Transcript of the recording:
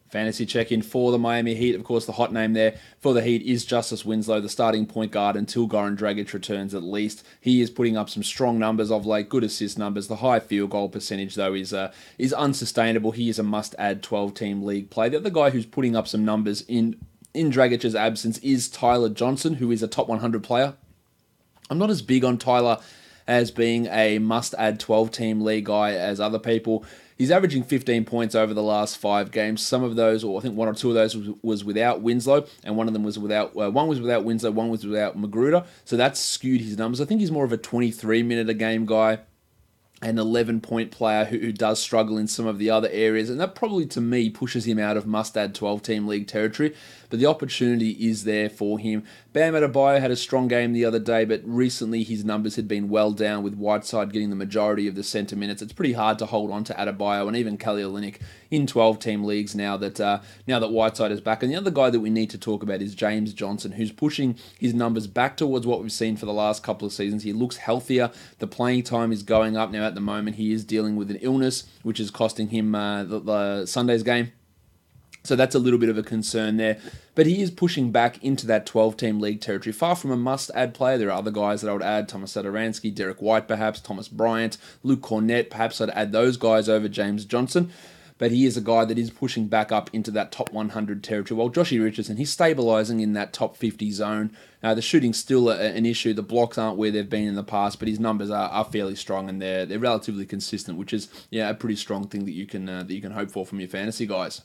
Fantasy check-in for the Miami Heat. Of course, the hot name there for the Heat is Justice Winslow, the starting point guard until Goran Dragic returns at least. He is putting up some strong numbers of late, good assist numbers. The high field goal percentage, though, is unsustainable. He is a must-add 12-team league play. The other guy who's putting up some numbers in Dragic's absence is Tyler Johnson, who is a top 100 player. I'm not as big on Tyler as being a must-add 12-team league guy as other people. He's averaging 15 points over the last 5 games. Some of those, or I think 1 or 2 of those, was without Winslow, and one of them was without. One was without Winslow, one was without Magruder. So that's skewed his numbers. I think he's more of a 23-minute-a-game guy, an 11-point player who does struggle in some of the other areas, and that probably, to me, pushes him out of must-add 12-team league territory, but the opportunity is there for him. Bam Adebayo had a strong game the other day, but recently his numbers had been well down, with Whiteside getting the majority of the center minutes. It's pretty hard to hold on to Adebayo and even Kelly Olynyk in 12-team leagues now that Whiteside is back. And the other guy that we need to talk about is James Johnson, who's pushing his numbers back towards what we've seen for the last couple of seasons. He looks healthier. The playing time is going up now. At the moment, he is dealing with an illness, which is costing him the Sunday's game. So that's a little bit of a concern there. But he is pushing back into that 12-team league territory. Far from a must-add player. There are other guys that I would add. Thomas Satoransky, Derek White perhaps, Thomas Bryant, Luke Cornett. Perhaps I'd add those guys over James Johnson. But he is a guy that is pushing back up into that top 100 territory. While Joshy Richardson, he's stabilising in that top 50 zone. The shooting's still an issue. The blocks aren't where they've been in the past, but his numbers are fairly strong, and they're relatively consistent, which is a pretty strong thing that you can hope for from your fantasy guys.